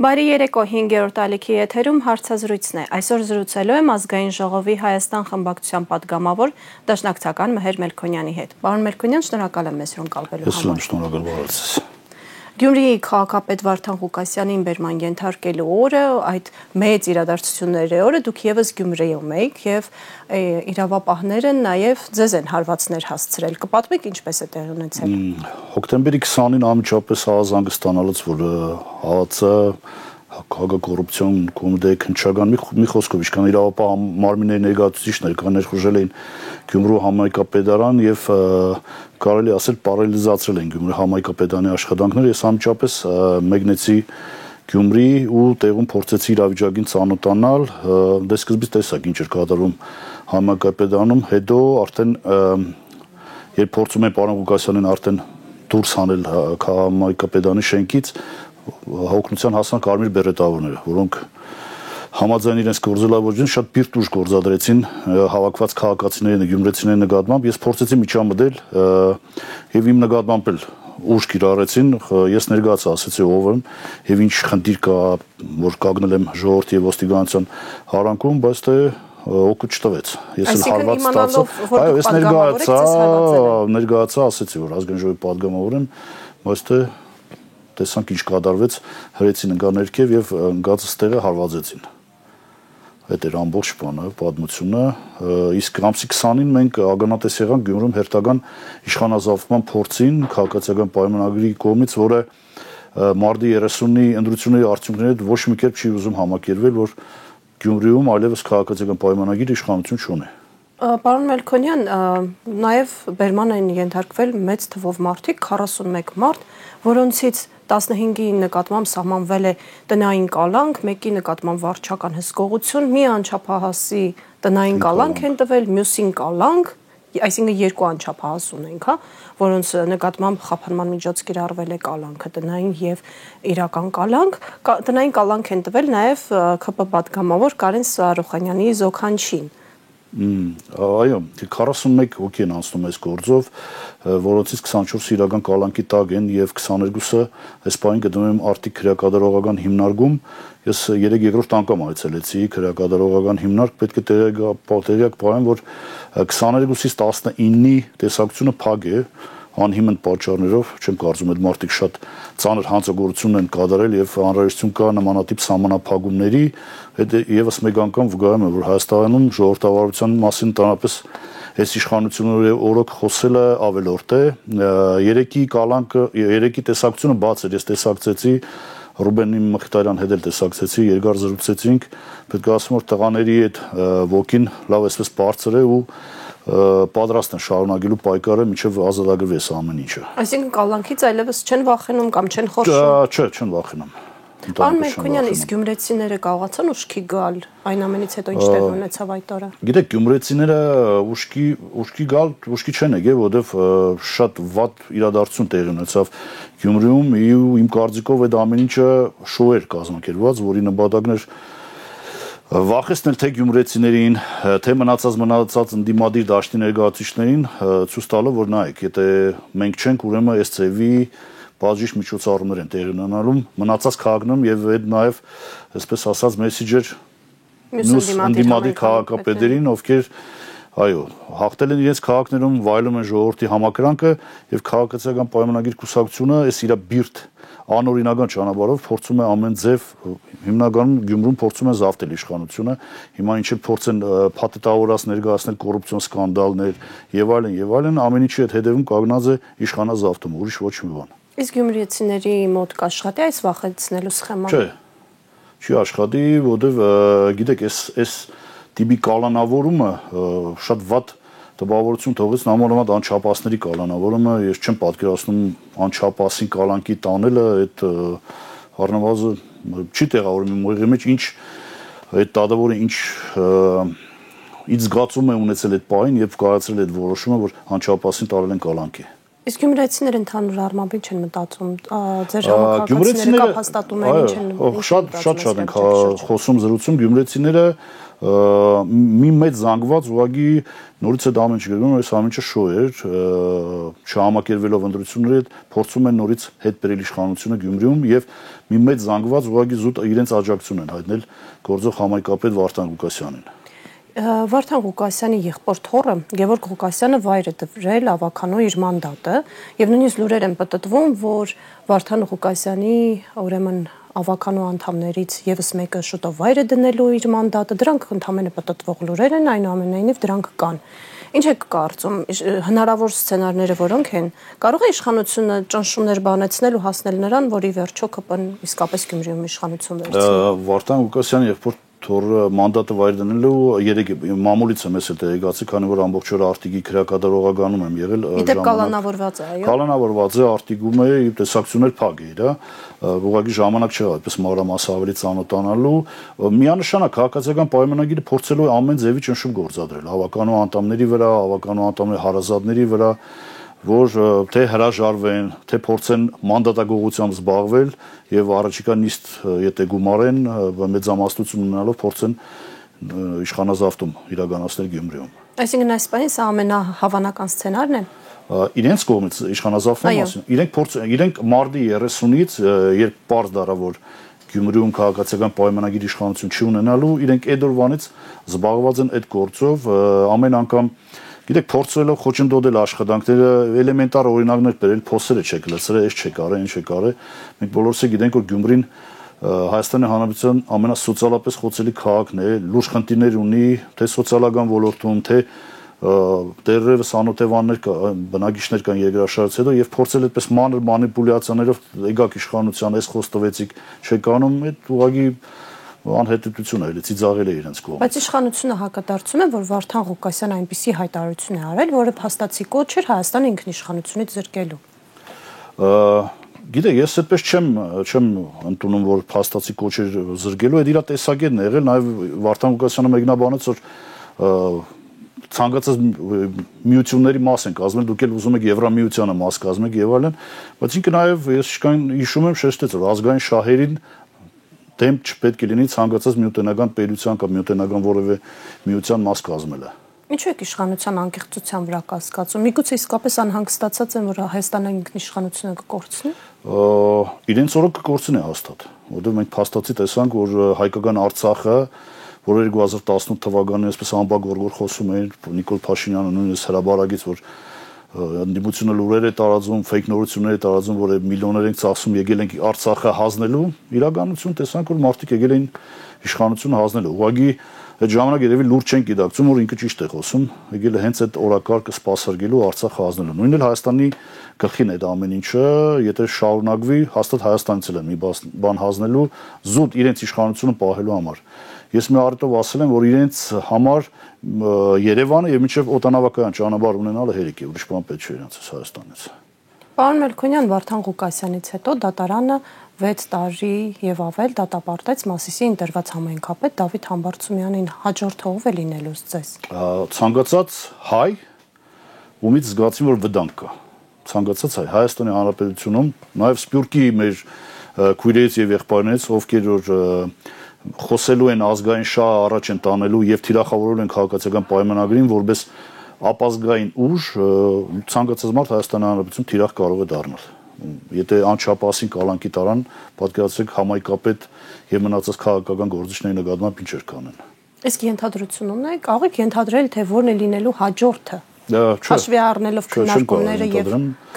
Բարի երեկո 5-րդ ալիքի եթերում հարցազրույցն է։ Այսօր զրուցելու եմ ազգային ժողովի Հայաստան խմբակցության պատգամավոր դաշնակցական Մհեր Մելքոնյանի հետ։ Պարոն Մելքոնյան, շնորհակալ եմ մեզ հյուրընկալվելու համար։ Շնորհակալ բարացես։ Գյումրիի քաղաքապետ Վարդան Ղուկասյանին բերման ենթարկելու օրը, այդ մեծ իրադարձությունների օրը դուք եւս Գյումրիում եք եւ իրավապահները նաեւ ձեզ են հարվածներ հասցրել։ Կպատմեք ինչպես է տեղի ունեցել։ Հոկտեմբերի 20-ին անմիջապես հազանգը ստանալուց, որ ՀԱԾ Հակակոռուպցիոն կոմիտեի քննչական մի խոսքով ինչքան իրավապահ մարմինների ներկայացուցիչներ կան ներխուժել էին Գյումրու համայնքապետարան եւ կարելի ասել պարալիզացրել են Գյումրու համայնքապետարանի աշխատանքները։ Ես անմիջապես մեկնեցի Գյումրի ու տեղում փորձեցի իրավիճակին ծանոթանալ, դե սկզբից տեսակ ինչ էր կատարվում համայնքապետարանում, հետո արդեն երբ փորձում են պարոն Ղուկասյանին արդեն դուրս հանել համայնքապետարանի շենքից, հոգնության հասան կարմիր բերետավորները, որոնք համաձայն իրենց գործելավոճին շատ պիրտ ուժ գործադրեցին հավաքված քաղաքացիների գյումրեցիների նկատմամբ։ Ես փորձեցի միջամտել եւ իմ նկատմամբ էլ ուժ կիրառեցին։ Ես ներկայացա, ասացի ով եմ եւ ինչ խնդիր կա, որ կանգնել եմ ժողովրդի եւ ոստիկանության հարանքում, բայց թե օգուտ չտվեց։ Ես էլ հարված ստացա։ Այո, ես ներկայացա, ասացի, որ ազգային ժողովի պատգամավոր եմ, բայց թե տեսանք ինչ կատարվեց, հրեցին ընկա ներքև եւ ընկածս տեղը հարվածեցին։ Այդ էր ամբողջ բանը, պատմությունը։ Իսկ ամսի 20-ին մենք ագանատես եղանք Գյումրում հերթական իշխանազավթման փորձին քաղաքացիական պայմանագրի կողմից, որը մարտի 30-ի ընտրությունների արդյունքների հետ ոչ մի կերպ չի ուզում համակերպվել, որ Գյումրիում այլևս քաղաքացիական պայմանագիր իշխանություն չունի։ Պարոն Մելքոնյան, նաև բերման են ենթարկվել մեծ թվով մարդիկ, 41 մարդ, որոնցից 15-ի նկատմամբ սահմանվել է տնային կալանք, մեկի նկատմամբ վարչական հսկողություն, մի անչափահասի տնային կալանք են տվել, մյուսին կալանք, այսինքն երկու անչափահաս ունենք, որոնց նկատմամբ խափանման միջոց կիրառվել է կալանքը, տնային եւ իրական կալանք, տնային կալանք են տվել նաև ՔՊ պատգամավոր Կարեն Սարոխանյանի զոքանչին։ Այո, 41 հոգի են անցնում այս գործով, որոնցից 24-ը իրական կալանքի տակ են եւ 22-ը այս պահին գտնվում են արտիք քրեակատարողական հիմնարկում։ Ես 3-րդ անգամ այցելեցի քրեակատարողական հիմնարկ, պետք է տեղյակ պահեմ, որ 22-ից 19-ի տեսակցությունը փակ է, անհիմն պատճառներով, չեմ կարծում այդ մարդիկ շատ ծանր հանցագործություն են կատարել եւ անհրաժեշտություն կա նմանատիպ սահմանափակումների, այդ եւս մեկ անգամ վկայում է, որ Հայաստանում ժողովրդավարության մասին տանապես այս իշխանությունների օրոք խոսելը ավելորդ է։ 3-ի կալանքը, 3-ի տեսակցությունը բաց էր, ես տեսակցեցի Ռուբեն Մխիթարյան հետ էլ տեսակցեցի, երկար զրուցեցինք, պետք է ասեմ, որ տղաների այդ ոգին լավ էսպես բարձր է ու պատրաստ են շարունակելու պայքարը մինչև ազատագրվի այս ամեն ինչը։ Այսինքն կալանքից այլևս չեն վախենում կամ չեն խորշում։ Չէ, չեն վախենում։ Պարոն Մելքոնյան, իսկ գյումրեցիները կարողացան ուշքի գալ այն ամենից հետո ինչ տեղ ունեցավ այդ օրը։ Գիտեք, գյումրեցիները ուշքի գալ, ուշքի չեն եկել, որովհետև շատ վատ իրադարձություն տեղի ունեցավ Գյումրիում, իմ կարծիքով այդ ամեն ինչը շոու էր կազմակերպված, որի նպատակն էր վախեցնել թե գյումրեցիներին, թե մնացած ընդդիմադիր դաշտի ներկայացուցիչներին ցույց տալով, որ նայեք, եթե մենք չենք, ուրեմն այս ծեվի բաժիշտ միջոցառումներ են տեղի ունենալու մնացած քաղաքներում եւ այդ նաեւ, այսպես ասած, մեսեջեր մյուս ընդդիմադիր քաղաքապետերին, ովքեր այո, հաղթել են իրենց քաղաքներում, վայելում են ժողովրդի համակրանքը եւ քաղաքացիական պայմանագիր կուսակցությունը այս իր բիրտ անօրինական ճանապարհով փորձում է ամեն ձև հիմնականում Գյումրում փորձում են զավթել իշխանությունը, հիմա ինչ էլ փորձեն փաթեթավորած ներկայացնել կոռուպցիոն սկանդալներ եւ այլն, ամեն ինչի հետ հետևում կանգնած է իշխանազավթումը, ուրիշ ոչ մի բան։ Իսկ գյումրիեցիների մոտ կաշխատի այս վախեցնելու սխեման։ Չէ, չի աշխատի, որովհետեւ գիտեք, այս տիպի կալանավորումը շատ վատ տպավորություն թողեց նամոլոմատ անչափասների կալանավորումը, ես չեմ պատկերացնում անչափասին կալանքի տանելը, այդ առնվազն չի տեղավորվում իմ ուղեղի մեջ, ինչ այդ դատավորը ինչ զգացում է ունեցել այդ պահին եւ կայացրել այդ որոշումը, որ անչափասին տարել են կալանքի։ Իսկ գյումրեցիները ընդհանուր առմամբ ինչ են մտածում, ձեր համակարգացիները կապ հաստատում են, ինչ են շատ ենք խոսում զրուցում, գյումրեցիները մի մեծ զանգված ուղղակի նորից այդ ամեն ինչ գրում, այս ամեն ինչը շո էր, չհամակերվելով ընտրությունների հետ փորձում են նորից հետ բերել իշխանությունը Գյումրիում եւ մի մեծ զանգված ուղղակի զուտ իրենց աջակցություն են հայտնել գործող համայնքապետ Վարդան Ղուկասյանին։ Վարդան Ղուկասյանի եղբոր թոռը Գևորգ Ղուկասյանը վայր է տվել ավականու իր մանդատը եւ նույնիսկ լուրեր են պտտվում, որ Վարդան Ղուկասյանի ուրեմն ավականու անդամներից եւս մեկը շուտով վայր է դնելու իր մանդատը, դրանք ընդհանրապես պտտվող լուրեր են, այնուամենայնիվ դրանք կան։ Ինչ եք կարծում, հնարավոր սցենարները որոնք են, կարող է իշխանությունը ճնշումներ բանեցնել ու հասնել նրան, որ ի վերջո ԿՊ-ն իսկապես Գյումրիում իշխանություն վերցնի։ Վարդան Ղուկասյանի եղբոր թոռը մանդատը վայր դնելու երեք մամուլից եմ ես էլ տեղեկացի, քանի որ ամբողջ օրը արտիգի քրեակատարողականում եմ եղել։ Իդեպ կալանավորված է, այո։ Կալանավորված է, արտիգում է, իր տեսակցություններ փակ է իր, ուղղակի ժամանակ չեղավ այդպես մանրամասն ավելի ծանոթանալու։ Միանշանակ քաղաքացիական պայմանագիրը փորձելու է ամեն ձևի ճնշում գործադրել ավականու անդամների վրա, ավականու անդամների հարազատների վրա, որ թե հրաժարվեն, թե փորձեն մանդատագողությամբ զբաղվել եւ առաջիկա նիստ եթե գումարեն, մեծամասնություն ունենալով փորձեն իշխանազավթում իրականացնել Գյումրիում։ Այսինքն այս պահին սա ամենահավանական սցենարն է։ Իրենց կողմից իշխանազավթման մասին։ Իրենք մարտի 30-ից, երբ պարզ դառավ, որ Գյումրիում քաղաքացիական պայմանագիր իշխանություն չի ունենալու, իրենք այդ օրվանից զբաղված են այդ գործով, ամեն անգամ գիտեք փորձելով խոչընդոտել աշխատանքները, էլեմենտար օրինակներ բերել, փոսերը չեք լցրել, այս չեք արել, ինչ եք արել։ Մենք բոլորս գիտենք, որ Գյումրին Հայաստանի Հանրապետության ամենասոցիալապես խոցելի քաղաքն է, լուրջ խնդիրներ ունի, թե սոցիալական ոլորտում, թե դեռևս անօթևաններ բնակիչներ կան երկրաշարժից հետո եւ փորձել այդպես մանր մանիպուլյացիաներով եկակ իշխանության այս խոստովեցիք չեք անում, այդ ուղղակի անհետեցություն է, ծիծաղել է իրենց կողմից։ Բայց իշխանությունը հակադարձում է, որ Վարդան Ղուկասյանը այնպիսի հայտարարություն է արել, որը փաստացի կոչ էր Հայաստանը ինքնիշխանությունից զրկելու։ Գիտեք, ես այդպես չեմ ընդունում, որ փաստացի կոչ էր զրկելու, այդ իր տեսակետն է եղել, նաև Վարդան Ղուկասյանը մեկնաբանեց, որ ցանկացած միությունների մաս են կազմել, դուք էլ ուզում եք Եվրամիությանը մաս կազմեք եւ այլն, բայց ինքը նաև ես հիշում եմ շեշտեց, որ ազգային շահերին դեմ չպետք է լինի ցանկացած միութենական պետության կամ միութենական որևէ միության մաս կազմելը։ Ինչու է իշխանության անկեղծության վրա կասկածում։ Միգուցե իսկապես անհանգստացած են, որ Հայաստանը ինքնիշխանությունը կկորցնի։ Իրենց օրը կկորցնի հաստատ, որովհետև մենք փաստացի տեսանք, որ հայկական Արցախը, որ 2018 թվականին այսպես ամբողջ խոսում էր Նիկոլ Փաշինյանը նույնիսկ հրաբարագից, որ ընդդիմությունը լուրեր է տարածում, ֆեյք նորություններ է տարածում, որ միլիոններ ենք ծախսում, եկել ենք Արցախը հանձնելու, իրականություն տեսանք, որ մարդիկ եկել էին իշխանությունը հանձնելու։ Ուղղակի այդ ժամանակ երևի լուրջ չեն գիտակցում, որ ինքը ճիշտ է խոսում, եկել է հենց այդ օրակարգը սպասարկելու Արցախը հանձնելու։ Նույնն էլ Հայաստանի գլխին է դա ամեն ինչը, եթե շարունակվի, հաստատ Հայաստանից էլ են մի բան հանձնելու զուտ իրենց իշխանությունը պահելու համար։ Ես մի առիթով ասել եմ, որ իրենց համար Երևանը եւ մինչեւ օտանավակայան ճանապարհ ունենալը հերիք է, ուրիշ բան պետք չէ իրենց Հայաստանից։ Պարոն Մելքոնյան, Վարդան Ղուկասյանից հետո դատարանը 6 տարի եւ ավել դատապարտեց Մասիսի ընտրված համայնքապետ Դավիթ Համբարձումյանին, հաջորդը ով է լինելու ձեզ։ Ցանկացած հայ, ումից զգացի, որ վտանգ կա։ Ցանկացած հայ Հայաստանի Հանրապետությունում, նաեւ Սփյուռքի մեր քույրերից եւ եղբայրներից, ովքեր որ խոսելու են ազգային շահը առաջ են տանելու եւ թիրախավորել են քաղաքացիական պայմանագրին որպես ապազգային ուժ, ցանկացած մարդ Հայաստանի Հանրապետություն թիրախ կարող է դառնալ։ Եթե անչափահասին կալանքի տարան, պատկերացրեք համայնքապետ եւ մնացած քաղաքական գործիչների նկատմամբ ինչեր կանեն։ Իսկ ենթադրություն ունեք, կարող եք ենթադրել, թե որն է լինելու հաջորդը։ Հաշվի առնելով քննարկումները եւ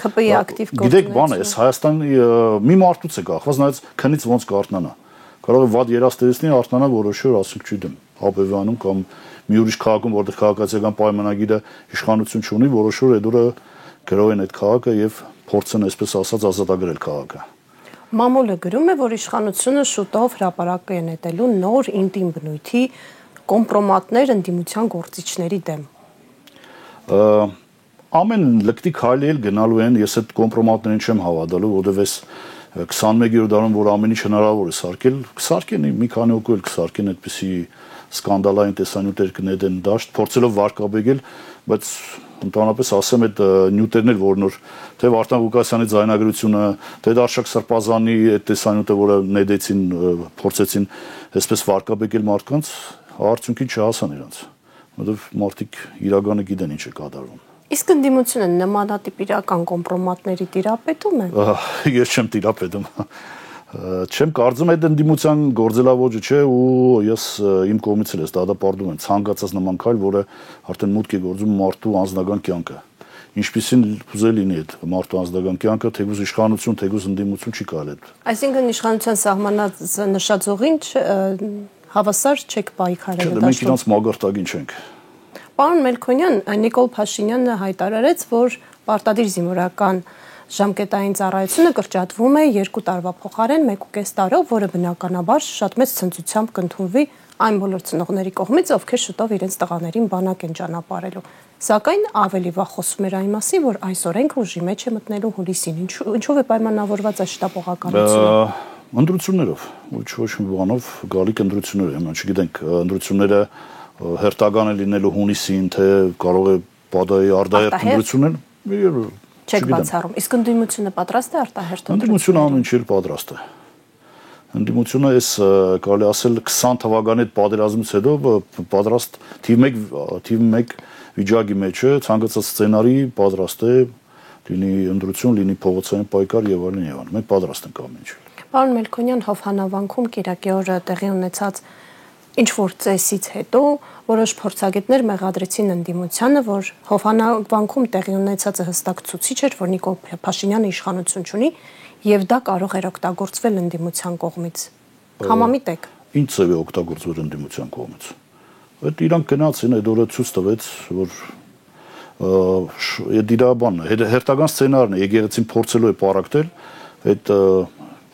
ԿՊ-ի ակտիվ գործունեությունը։ Գիտեք, բան է, Հայաստանի մի մարդուց է կախված, նայած քնից ոնց կարտնանա։ Կարող է վատ երաստերեսնի արտնանա որոշի որ ասենք չգիտեմ, Հաբևանում կամ մի ուրիշ քաղաքում, որտեղ քաղաքացիական պայմանագիրը իշխանություն չունի, որոշի որ այդ օրը գրով են այդ քաղաքը եւ փորձեն այսպես ասած ազատագրել քաղաքը։ Մամուլը գրում է, որ իշխանությունը շուտով հրապարակ է նետելու նոր ինտիմ բնույթի կոմպրոմատներ ընդդիմության գործիչների դեմ։ Ամեն լկտի քայլի էլ գնալու են, ես այդ կոմպրոմատներին չեմ հավատալու, որովհետեւ 21-րդ դարում որ ամեն ինչ հնարավոր է սարքել, կսարքեն մի քանի օկու էլ կսարքեն այդպիսի սկանդալային տեսանյութեր կնետեն դաշտ, փորձելով վարկաբեկել, բայց Ընդհանրապես ասեմ այդ նյութերն էլ որ նոր թե Վարդան Ղուկասյանի ձայնագրությունը, թե Դարշակ Սրբազանի այդ տեսանյութը, որը նետեցին, փորձեցին այսպես վարկաբեկել մարդկանց, արդյունքին չհասան իրանց, որովհետև մարդիկ իրականը գիտեն ինչ է կատարվում։ Իսկ ընդդիմությունը նմանատիպ իրական կոմպրոմատների տիրապետում է։ Ես չեմ տիրապետում։ Չեմ կարծում այդ ընդդիմության գործելավոճը չէ ու ես իմ կողմից էլ ես դատապարտում եմ ցանկացած նման քայլ, որը արդեն մուտք է գործում մարդու անձնական կյանքը։ Ինչպիսին ուզել լինի այդ մարդու անձնական կյանքը, թեկուզ իշխանություն, թեկուզ ընդդիմություն չի կարելի այդ։ Այսինքն իշխանության սահմանած նշաձողին հավասար չեք պայքարել։ Մենք իրանց մագարտագին չենք։ Պարոն Մելքոնյան, Նիկոլ Փաշինյանը հայտարարեց, որ պարտադիր զինվորական ժամկետային ծառայությունը կրճատվում է 2 տարվա փոխարեն 1.5 տարով, որը բնականաբար շատ մեծ ցնծությամբ կընդունվի այն բոլոր ծնողների կողմից, ովքեր շուտով իրենց տղաներին բանակ են ճանապարհելու։ Սակայն ավելի վաղ խոսում էր այն մասին, որ այս օրենքը ուժի մեջ է մտնելու հուլիսին։ Ինչով է պայմանավորված այս շտապողականությունը։ Ընտրություններով, ոչ մի բանով, գալիք ընտրություններ են, չգիտենք, ընտրությունները հերթական է լինելու հունիսին, թե կարող է պատահի արդահերթ ընտրություններ։ Չեք բացառում։ Իսկ ընդդիմությունը պատրաստ է արտահերթ Ընդդիմությունը ամեն ինչ պատրաստ է։ Ընդդիմությունը այս կարելի ասել 20 թվականի այդ պատերազմից հետո պատրաստ թիվ 1 վիճակի մեջ է, ցանկացած սցենարի պատրաստ է, լինի ընտրություն, լինի փողոցային պայքար եւ այլն եւ այլն։ Մենք պատրաստ ենք ամեն ինչ։ Պարոն Մելքոնյան, Հովհաննավանքում Կիրակի օրը տեղի ունեցած ինչ-որ ծեսից հետո որոշ փորձագետներ մեղադրեցին ընդդիմությանը, որ Հովհաննավանքում տեղի ունեցածը հստակ ցուցիչ էր, որ Նիկոլ Փաշինյանը իշխանություն չունի եւ դա կարող էր օգտագործվել ընդդիմության կողմից։ Համամիտ եք։ Ինչ ծավալ է օգտագործվել ընդդիմության կողմից։ Այդ իրանք գնացին այդ օրը ցույց տվեց, որ դիրաբանն է, հերթական սցենարն է, եկեղեցին փորձելու է պարակտել, այդ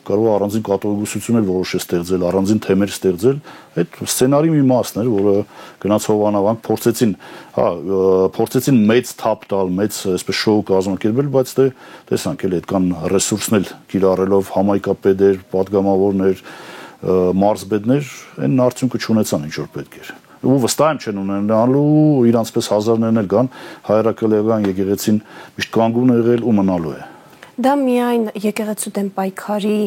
կարող է առանձին կատողիկություն էլ որոշ է ստեղծել, առանձին թեմեր ստեղծել, այդ սցենարի մի մասն էր, որը գնաց Հովհաննավանք, փորձեցին մեծ թափ տալ, մեծ այսպես շոու կազմակերպել, բայց տեսանք էլ այդքան ռեսուրսն էլ կիրառելով համայնքապետեր, պատգամավորներ, մարզպետներ, այն արդյունքը չունեցան ինչ որ պետք էր։ Ու վստահ եմ չեն ունենալու, իրանցպես հազարներն էլ կան, հայրաքելական եկեղեցին միշտ կանգուն եղել ու մնալու է։ Դա միայն եկեղեցու դեմ պայքարի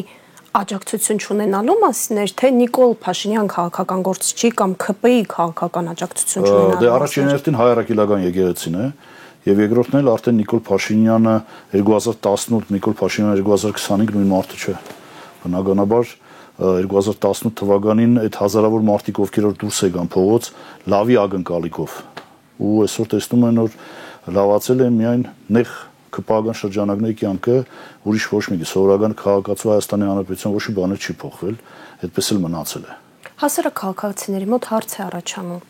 աջակցություն չունենալու մասին էր, թե Նիկոլ Փաշինյան քաղաքական գործիչի կամ ՔՊ-ի քաղաքական աջակցություն չունենալու։ Դե առաջին հերթին հայրաքելական եկեղեցին է, եւ երկրորդն էլ արդեն Նիկոլ Փաշինյանը 2018, Նիկոլ Փաշինյանը 2025 նույն մարդը չէ։ Բնականաբար 2018 թվականին այդ հազարավոր մարդիկ, ովքեր որ դուրս եկան փողոց, լավի ակնկալիքով, ու այսօր տեսնում են, որ լավացել է միայն նեղ քպական շրջանակների կյանքը, ուրիշ ոչ մի սովորական քաղաքացու Հայաստանի Հանրապետության ոչ մի բաներ չի փոխվել, այդպես էլ մնացել է։ Հասարակ քաղաքացիների մոտ հարց է առաջանում։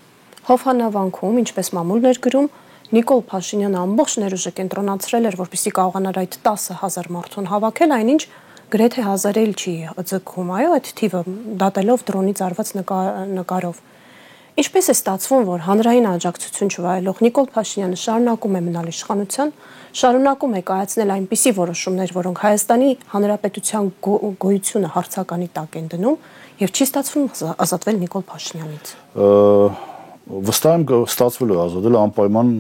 Հովհաննավանքում, ինչպես մամուլն էր գրում, Նիկոլ Փաշինյանը ամբողջ ներուժը կենտրոնացրել էր, որպեսզի կարողանար այդ 10,000 մարդուն հավաքել, այնինչ գրեթե 1000 էլ չի ձգում, այո, այդ թիվը դատելով դրոնից արված նկարով։ Ինչպես է ստացվում, որ հանրային աջակցություն չվայելող Նիկոլ Փաշինյանը շարունակում է մնալ իշխանության, շարունակում է կայացնել այնպիսի որոշումներ, որոնք Հայաստանի Հանրապետության գոյությունը հարցականի տակ են դնում, եւ չի ստացվում ազատվել Նիկոլ Փաշինյանից։ Վստահ եմ ստացվել է ազատել անպայման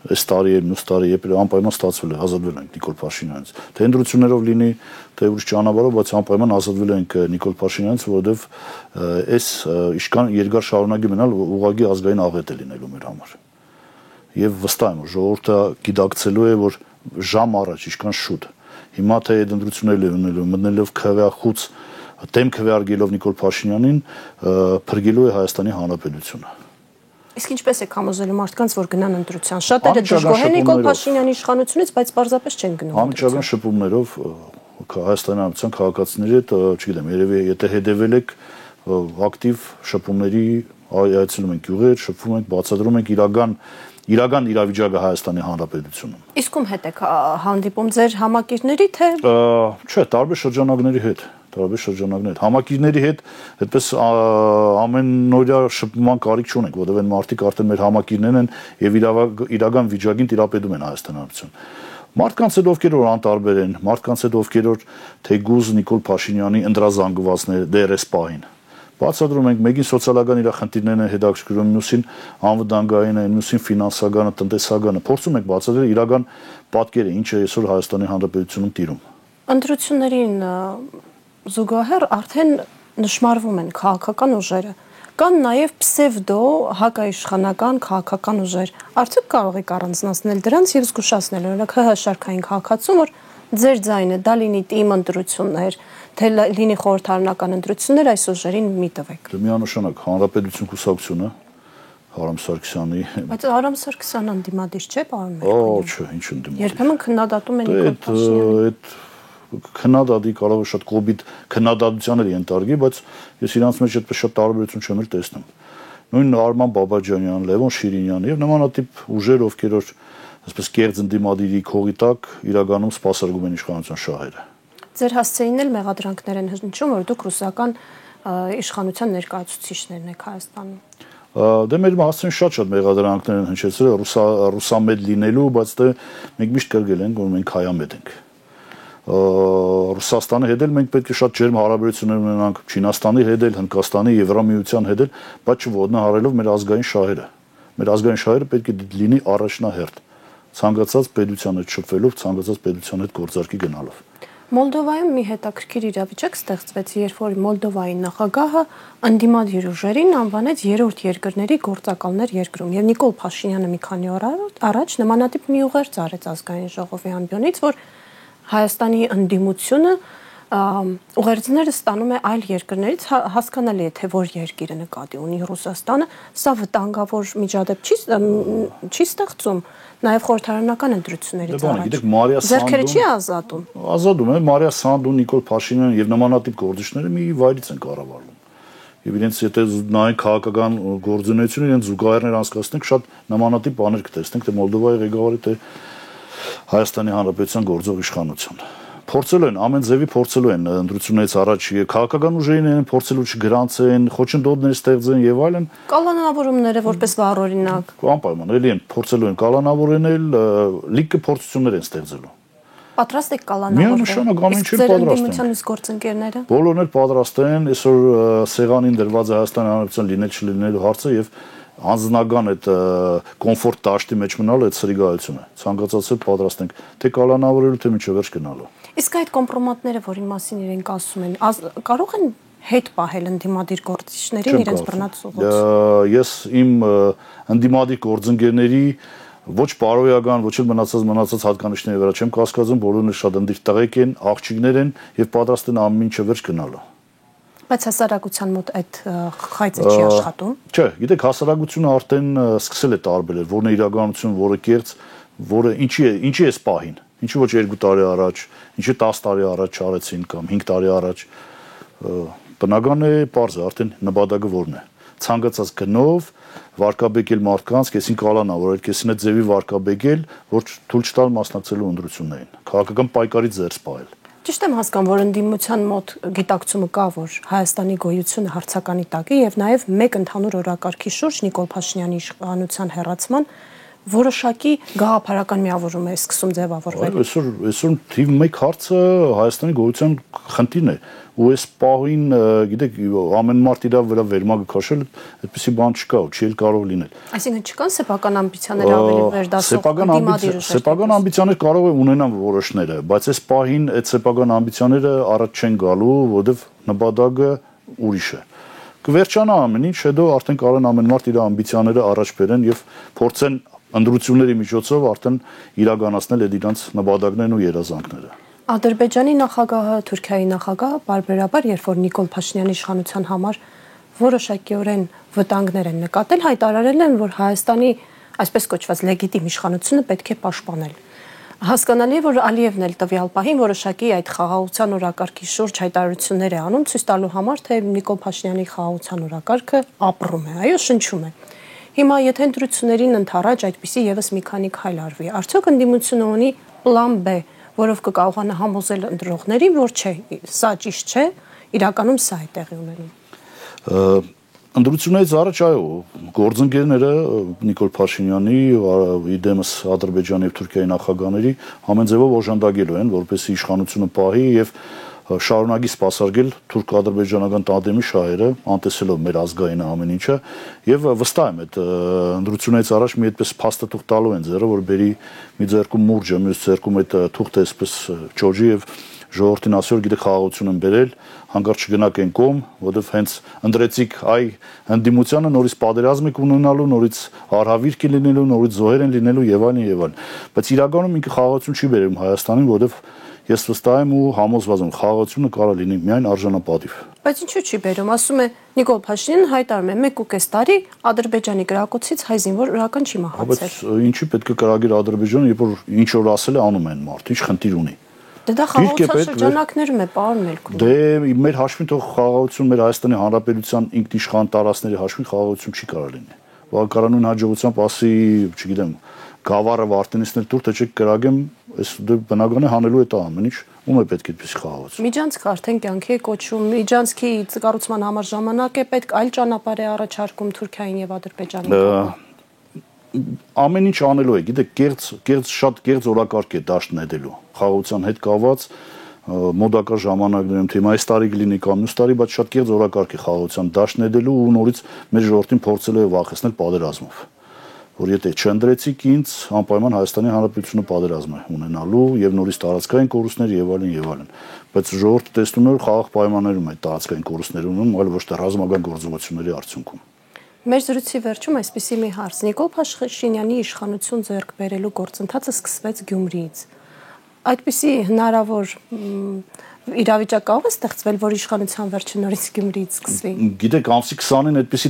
այս տարի եւ մյուս տարի անպայման ստացվել է ազատվել ենք Նիկոլ Փաշինյանից։ Թե ընտրություններով լինի, թե ուրիշ ճանապարհով, բայց անպայման ազատվել ենք Նիկոլ Փաշինյանից, որովհետեւ այս իշքան երկար շարունակի մնալ ուղղակի ազգային աղետ է լինելու մեր համար։ Եվ վստահ եմ, որ ժողովուրդը գիտակցելու է, որ ժամ առաջ իշքան շուտ։ Հիմա թե այդ ընտրությունները լինելու, մտնելով քվեախուց, դեմ քվեարկելով Նիկոլ Փաշինյանին, փրկելու է Հայաստանի Հանրապետությունը։ Իսկ ինչպես է համոզելու մարդկանց, որ գնան ընտրության։ Շատերը դժգոհ են Նիկոլ Փաշինյանի իշխանությունից, բայց պարզապես չեն գնում։ Անմիջական շփումներով Հայաստանի Հանրապետության քաղաքացիների հետ, չգիտեմ, երևի եթե հետևել եք ակտիվ շփումների, այցելում ենք գյուղեր, շփվում ենք, բացատրում ենք իրական իրավիճակը Հայաստանի Հանրապետությունում։ Իսկ ում հետ եք հանդիպում ձեր համակիրների թե։ Չէ, տարբեր շրջանակների հետ։ Համակիրների հետ այդպես ամենօրյա շփման կարիք չունենք, որովհետև այն մարդիկ արդեն մեր համակիրներն են եւ իրական վիճակին տիրապետում են Հայաստանի Հանրապետություն։ Մարդկանց հետ ովքեր որ անտարբեր են, մարդկանց հետ ովքեր որ թեգուզ Նիկոլ Փաշինյանի ընդրազանգվածներ դեռ էս պահին, Բացատրում ենք մեկին սոցիալական իր խնդիրներն են հետաքրքրում, մյուսին անվտանգային են, մյուսին ֆինանսականը, տնտեսականը։ Փորձում ենք բացատրել իրական պատկերը, ինչ է այսօր Հայաստանի Հանրապետությունում տիրում։ Ընտրություններին զուգահեռ արդեն նշмарվում են քաղաքական ուժերը։ Կան նաև պսևդո հակաիշխանական քաղաքական ուժեր։ Արդյոք կարող եք առանձնացնել դրանց եւ զգուշացնել, օրինակ ՀՀ շարքային քաղաքացում, որ ձեր ձայնը դա լինի թիմ ընտրություններ, թե լինի խորհրդարանական ընտրություններ, այս ուժերին մի տվեք։ Դե միանշանակ Հանրապետություն կուսակցությունը Արամ Սարգսյանի։ Բայց Արամ Սարգսյանը ընդդիմադիր չէ, պարոն Մերկոնյան։ Օ, չէ, ինչ ընդդիմադիր։ Երբեմն քննադատում են Նիկոլ Փաշինյանին։ Այդ քննադատի կարող է շատ կոպիտ քննադատության էլ ենթարկի, բայց ես իրանց մեջ այդպես շատ տարբերություն չեմ էլ տեսնում։ Նույն Արման Բաբաջանյան, Լևոն Շիրինյան եւ նմանատիպ ուժեր, ովքեր որ այսպես կեղծ ընդդիմադիրի քողի տակ իրականում սպասարկում են իշխանության շահերը։ Ձեր հասցեին էլ մեղադրանքներ են հնչում, որ դուք ռուսական իշխանության ներկայացուցիչներն եք Հայաստանում։ Դե մեր հասցեն շատ մեղադրանքներ են հնչեցրել ռուսամետ լինելու, բայց դե մենք միշտ կրկել ենք, որ մենք հայամետ ենք։ Ռուսաստանի հետ էլ մենք պետք է շատ ջերմ հարաբերություններ ունենանք, Չինաստանի հետ էլ, Հնդկաստանի, Եվրամիության հետ էլ, բայց չոտնահարելով մեր ազգային շահերը։ Մեր ազգային շահերը պետք է լինի առաջնահերթ, ցանկացած պետության հետ շփվելով, ցանկացած պետության հետ գործարքի գնալով։ Մոլդովայում մի հետաքրքիր իրավիճակ ստեղծվեց, երբ որ Մոլդովայի նախագահը ընդդիմադիր ուժերին անվանեց երրորդ երկրների գործակալներ երկրում, եւ Նիկոլ Փաշինյանը մի քանի օր առաջ նմանատիպ մի ուղերձ արեց ազգային ժողովի ամբիոնից, որ Հայաստանի ընդդիմությունը ուղերձները ստանում է այլ երկրներից, հասկանալի է, թե որ երկիրը նկատի ունի Ռուսաստանը, սա վտանգավոր միջադեպ չի ստեղծում, նաև խորհրդարանական ընտրություններից առաջ։ Ձեռքերը չի ազատում։ Ազատում է, Մարիա Սանդուն, Նիկոլ Փաշինյան եւ նմանատիպ գործիչները մի վայրից են կառավարվում։ Եվ իրենց եթե նայենք քաղաքական գործունեությունը, իրենց զուգահեռներ անցկացնենք, շատ նմանատիպ բաներ կտեսնենք, թե Մոլդովայի ղեկավարի, թե Հայաստանի Հանրապետության գործող իշխանություն։ Փորձելու են, ամեն ձևի փորձելու են ընտրություններից առաջ քաղաքական ուժերին են փորձելու չգրանցեն, խոչընդոտներ ստեղծեն եւ այլն։ Կալանավորումները որպես վառօրինակ։ Անպայման էլի են փորձելու են կալանավորել, լիքը փորձություններ են ստեղծելու։ Պատրաստ եք կալանավորել։ Միանշանակ ամեն ինչ պատրաստ են։ Գործընկերները։ Բոլորն էլ պատրաստ են, այսօր սեղանին դրված է Հայաստանի Հանրապետության լինել չլինելու հարցը եւ անձնական այդ կոմֆորտ դաշտի մեջ մնալու այդ սրիգայությունը։ Ցանկացած էլ պատրաստ ենք թե կալանավորելու, թե մինչև վերջ գնալու։ Իսկ այդ կոմպրոմատները, որի մասին իրենք ասում են, կարող են հետ պահել ընդդիմադիր գործիչներին իրենց բռնած ուղղությամբ։ Ես իմ ընդդիմադիր գործընկերների ոչ բարոյական, ոչ էլ մնացած հատկանիշների վրա չեմ կասկածում, բոլորն էլ շատ ընդդիր տղեկ են, աղջիկներ են եւ պատրաստ են ամեն ինչը վերջ գնալու։ Բայց հասարակության մոտ այդ խայծը չի աշխատում։ Չէ, գիտեք, հասարակությունը արդեն սկսել է տարբերել, որն է իրականություն, որը կերծ, որը ինչի է սպահին, ինչի ոչ 2 տարի առաջ, ինչի 10 տարի առաջ արեցին կամ 5 տարի առաջ։ Բնական է, պարզ է, արդեն նպատակը որն է։ Ցանկացած գնով վարկաբեկել մարդկանց, քեսին կալանավորել, քեսին այդ ձևի վարկաբեկել, որ թույլ չտալ մասնակցելու ընտրություններին։ Քաղաքական պայքարից զերծ պահել։ Ճիշտ եմ հասկանում, որ ընդդիմության մոտ գիտակցումը կա, որ Հայաստանի գոյությունը հարցականի տակ է եւ նաեւ մեկ ընդհանուր օրակարգի շուրջ Նիկոլ Փաշինյանի իշխանության հեռացման որոշակի գաղափարական միավորում է սկսում ձևավորվել։ Այսօր թիվ 1 հարցը Հայաստանի գոյության խնդիրն է, ու այս պահին, գիտեք, ամեն մարդ իր վրա վերմագը քաշել, այդպեսի բան չկա, ու չի էլ կարող լինել։ Այսինքն չկան սեփական ամբիցիաներ ավելի վերդասող ընդդիմադիր ուժեր։ Սեփական ամբիցիաներ կարող է ունենան որոշները, բայց այս պահին այդ սեփական ամբիցիաները առաջ չեն գալու, որովհետև նպատակը ուրիշ է։ Կվերջանա ամեն ինչ, հետո արդեն կարող են ամեն մարդ իր ամբիցիաները առաջ բերեն եւ փորձեն ընդրությունների միջոցով արդեն իրականացնել այդ իրանց նպատակներն ու երազանքները։ Ադրբեջանի նախագահը, Թուրքիայի նախագահը բարբերաբար, երբ որ Նիկոլ Փաշինյանի իշխանության համար որոշակիորեն վտանգներ են նկատել, հայտարարել են, որ Հայաստանի այսպես կոչված լեգիտիմ իշխանությունը պետք է պաշտպանել։ Հասկանալի է, որ Ալիևն էլ տվյալ պահին որոշակի այդ խաղաղության օրակարգի շուրջ հայտարարություններ է անում, ցույց տալու համար, թե Նիկոլ Փաշինյանի խաղաղության օրակարգը ապրում է, այո, շնչում է։ Հիմա եթե ընտրություններին ընդառաջ այդպիսի եւս մի քանի քայլ արվի, արդյոք ընդդիմությունը ունի պլան B, որով կկարողանա համոզել ընտրողներին, որ չէ, սա ճիշտ չէ, իրականում սա է տեղի ունենում։ Ընդրություններից առաջ այո, գործընկերները Նիկոլ Փաշինյանի, իդեմս Ադրբեջանի եւ Թուրքիայի նախագահների ամեն ձևով օժանդակելու են, որպեսզի իշխանությունը պահի եւ շարունակի սպասարկել թուրք-ադրբեջանական տանդեմի շահերը, անտեսելով մեր ազգային ամեն ինչը, եւ վստահ եմ այդ ընդրությունից առաջ մի այդպես փաստաթուղթ տալու են ձեռը, որ բերի մի ձեռքում մուրճը, մյուս ձեռքում այդ թուղթը այսպես ճոջի եւ ժողովրդին ասի որ գիտեք խաղաղություն են բերել, հանկարծ չգնաք այն կողմ, որովհետև հենց ընդրեցիք այ ընդդիմությանը նորից պատերազմ եք ունենալու, նորից արհավիրք է լինելու, նորից զոհեր են լինելու եւ այլն եւ այլն։ Բայց իրականում ինքը խաղաղություն չի բերում Հայաստանին, որովհետև ես վստահ եմ ու համոզված եմ, խաղաղությունը կարող լինի միայն արժանապատիվ։ Բայց ինչու չի բերում, ասում է Նիկոլ Փաշինյանը հայտարարում է 1.5 տարի Ադրբեջանի կրակոցից հայ զինվորական չի մահացել։ Բայց ինչի պետք է կրագիր Ադրբեջանը, երբ որ ինչ որ ասել է անում են մարդ, ինչ խնդիր ունի։ Դա խաղաղության շրջանակներում է, պարոն Մելքոնյան։ Դե մեր հաշվին թող խաղաղություն մեր Հայաստանի Հանրապետության ինքնիշխան տարածքների հաշվին խաղաղություն չի կարող լինի։ Վարկանուն հաջողությամբ ասի, չգիտեմ, գավառը Վարդենիսն էլ դուր թե չեք կրագեմ, այս դե բնական է հանելու է դա ամեն ինչ, ում է պետք այդպես խաղաղություն։ Միջանցքը արդեն կյանքի է կոչում, միջանցքի կառուցման համար ժամանակ է պետք, այլ ճանապարհ է առաջարկում Թուրքիային եւ Ադրբեջանին։ Ամեն ինչ անելու է, գիտեք, շատ կեղծ օրակարգ է դաշտ նետելու, խաղաղության հետ կապված մոդակա ժամանակներում թեմ այս տարի կլինի կամ մյուս տարի, բայց շատ կեղծ օրակարգ է խաղաղության դաշտ նետելու ու նորից մեր ժողովրդին փորձել է վախեցնել պատերազմով, որ եթե չընդրեցիք ինձ, անպայման Հայաստանի Հանրապետությունը պատերազմ է ունենալու եւ նորից տարածքային կորուստներ եւ այլն եւ այլն, բայց ժողովուրդը տեսնում է որ խաղաղ պայմաններում այդ տարածքային կորուստներ ունենում, այլ ոչ թե ռազմական գործողությունների արդյունքում։ Մեր զրույցի վերջում այսպիսի մի հարց. Նիկոլ Փաշինյանի իշխանություն ձեռք բերելու գործընթացը սկսվեց Գյումրիից։ Այդպիսի հնարավոր իրավիճակ կարող է ստեղծվել, որ իշխանության վերջը նորից Գյումրիից սկսվի։ Գիտեք, ամսի 20-ին այդպիսի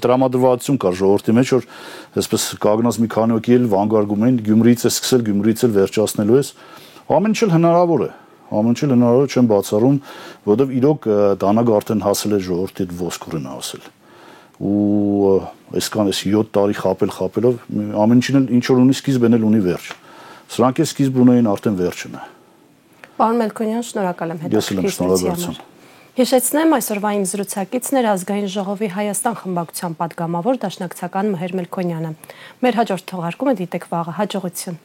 տրամադրվածություն կար ժողովրդի մեջ, որ այսպես կանգնած մի քանի հոգի էլ վանգարկում էին Գյումրիից է սկսել, Գյումրիից էլ վերջացնելու է։ Ամեն ինչ էլ հնարավոր է։ Ամեն ինչ էլ հնարավոր չեմ բացառում, որովհետև իրոք դանակը արդեն հասել է ժողովրդի ոսկորին ասել։ Ու այսքան էս 7 տարի խապելով ամեն ինչին էլ ինչ որ ունի սկիզբ են էլ ունի վերջ։ Սրանք էլ սկիզբ ունեին արդեն վերջն է։ Պարոն Մելքոնյան, շնորհակալ եմ հետաքրքիր համար։ Հիշեցնեմ այսօրվա իմ զրուցակիցն էր Ազգային ժողովի Հայաստան խմբակցության պատգամավոր դաշնակցական Մհեր Մելքոնյանը։ Մեր հաջորդ թողարկումը դիտեք վաղը, հաջողություն։